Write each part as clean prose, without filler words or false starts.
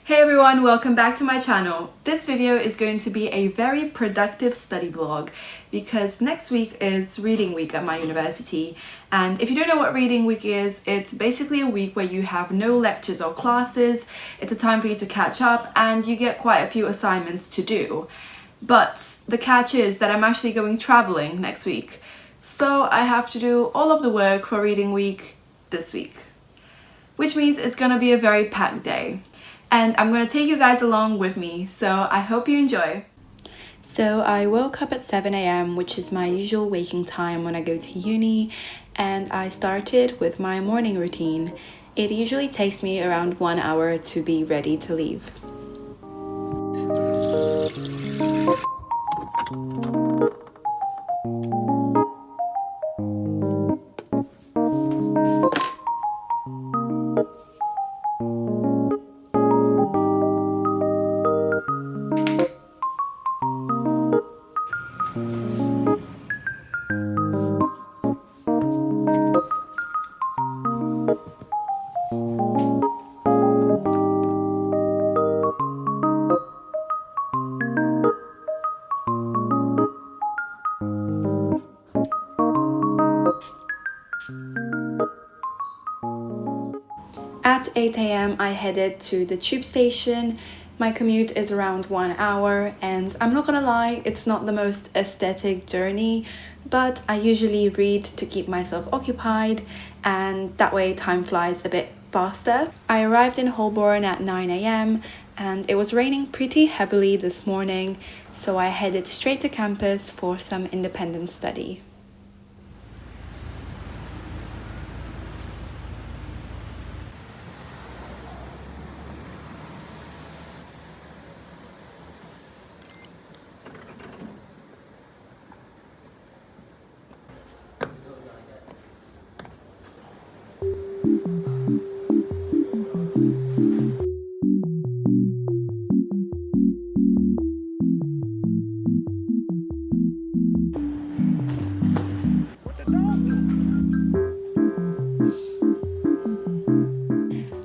Hey everyone, welcome back to my channel. This video is going to be a very productive study vlog because next week is reading week at my university, and if you don't know what reading week is, it's basically a week where you have no lectures or classes. It's a time for you to catch up and you get quite a few assignments to do. But the catch is that I'm actually going traveling next week, so I have to do all of the work for reading week this week, which means it's gonna be a very packed day. And I'm gonna take you guys along with me, so I hope you enjoy. So I woke up at 7 a.m, which is my usual waking time when I go to uni, and I started with my morning routine. It usually takes me around 1 hour to be ready to leave. At 8 a.m, I headed to the tube station. My commute is around 1 hour, and I'm not gonna lie, it's not the most aesthetic journey, but I usually read to keep myself occupied, and that way time flies a bit faster. I arrived in Holborn at 9 a.m, and it was raining pretty heavily this morning, so I headed straight to campus for some independent study.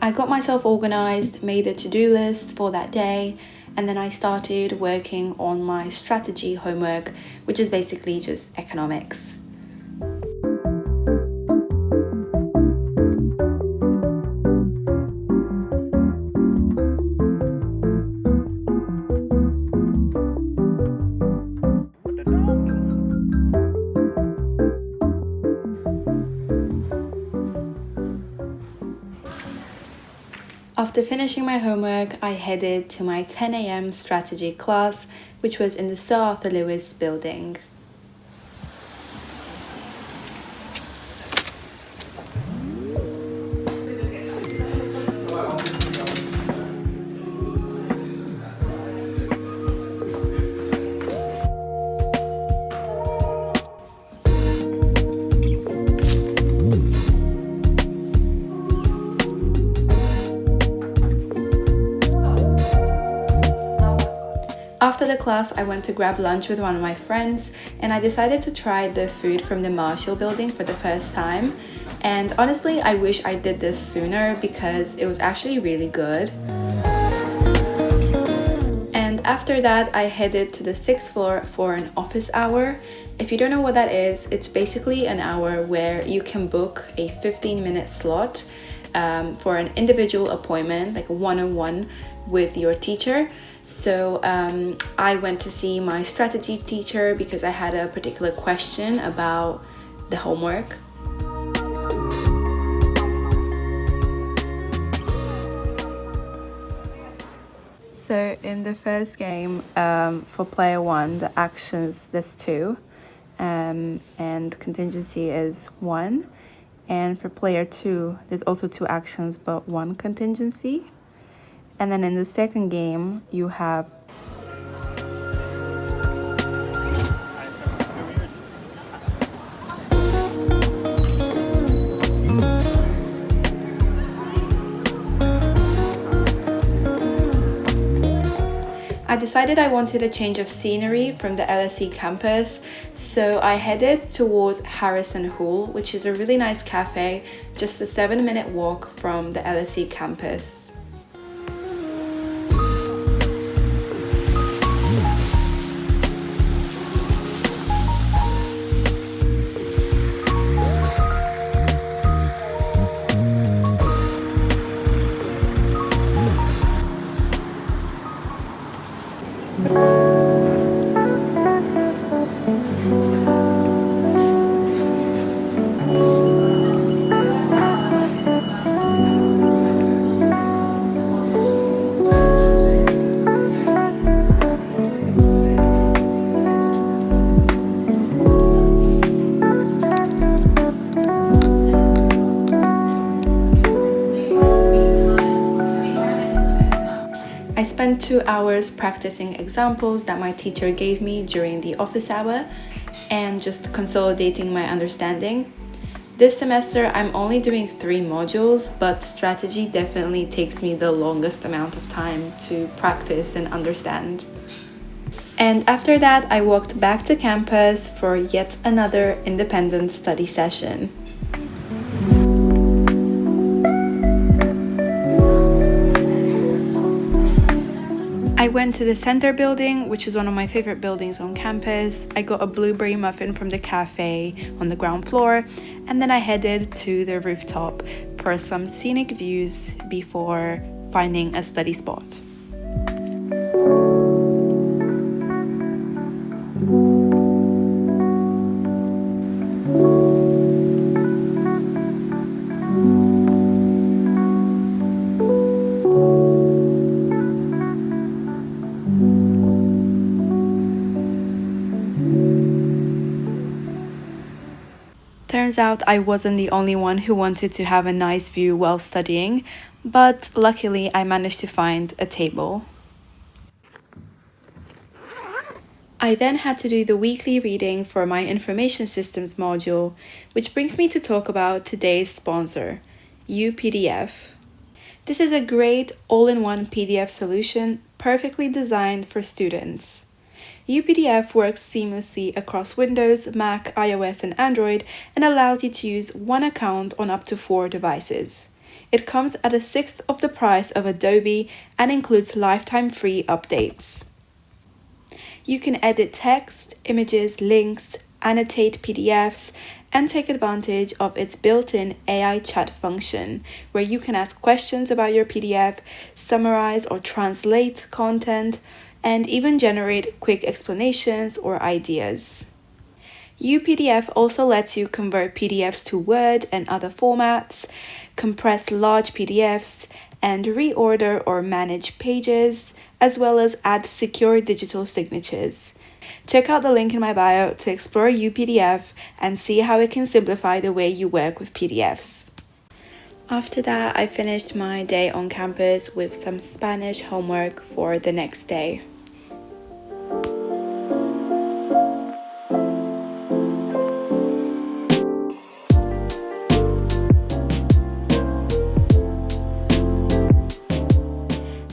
I got myself organized, made a to-do list for that day, and then I started working on my strategy homework, which is basically just economics. After finishing my homework, I headed to my 10 a.m. strategy class, which was in the Sir Arthur Lewis building. After the class, I went to grab lunch with one of my friends, and I decided to try the food from the Marshall building for the first time. And honestly, I wish I did this sooner because it was actually really good. And after that, I headed to the 6th floor for an office hour. If you don't know what that is, it's basically an hour where you can book a 15-minute slot for an individual appointment, like a one-on-one with your teacher. So I went to see my strategy teacher because I had a particular question about the homework. So in the first game, for player 1, the actions, there's 2, and contingency is 1. And for player 2, there's also 2 actions but 1 contingency. And then in the second game, you have I decided I wanted a change of scenery from the LSE campus, so I headed towards Harrison Hall, which is a really nice cafe, just a 7-minute walk from the LSE campus. I spent 2 hours practicing examples that my teacher gave me during the office hour and just consolidating my understanding. This semester I'm only doing 3 modules, but strategy definitely takes me the longest amount of time to practice and understand. And after that, I walked back to campus for yet another independent study session. I went to the center building, which is one of my favorite buildings on campus. I got a blueberry muffin from the cafe on the ground floor, and then I headed to the rooftop for some scenic views before finding a study spot. Turns out I wasn't the only one who wanted to have a nice view while studying, but luckily I managed to find a table. I then had to do the weekly reading for my information systems module, which brings me to talk about today's sponsor, UPDF. This is a great all-in-one PDF solution perfectly designed for students. UPDF works seamlessly across Windows, Mac, iOS, and Android and allows you to use one account on up to 4 devices. It comes at 1/6 of the price of Adobe and includes lifetime free updates. You can edit text, images, links, annotate PDFs, and take advantage of its built-in AI chat function, where you can ask questions about your PDF, summarize or translate content, and even generate quick explanations or ideas. UPDF also lets you convert PDFs to Word and other formats, compress large PDFs, and reorder or manage pages, as well as add secure digital signatures. Check out the link in my bio to explore UPDF and see how it can simplify the way you work with PDFs. After that, I finished my day on campus with some Spanish homework for the next day.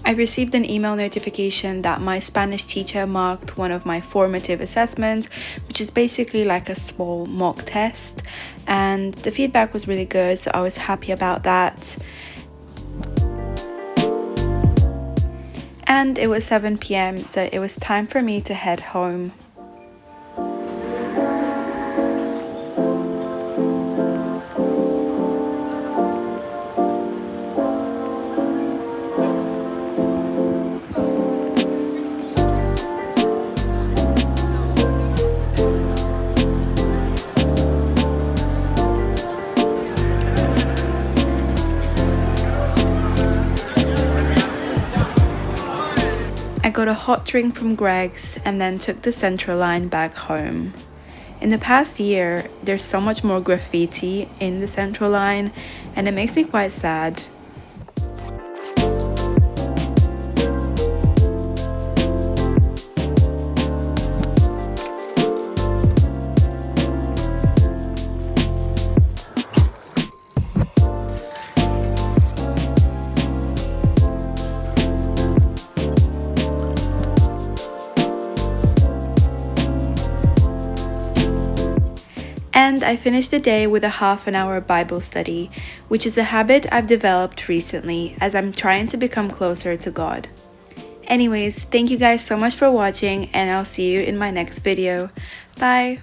I received an email notification that my Spanish teacher marked one of my formative assessments, which is basically like a small mock test, and the feedback was really good, so I was happy about that. And it was 7 p.m, so it was time for me to head home. I got a hot drink from Greg's and then took the Central line back home. In the past year, there's so much more graffiti in the Central line, and it makes me quite sad. And I finished the day with a half-an-hour Bible study, which is a habit I've developed recently as I'm trying to become closer to God. Anyways, thank you guys so much for watching, and I'll see you in my next video. Bye!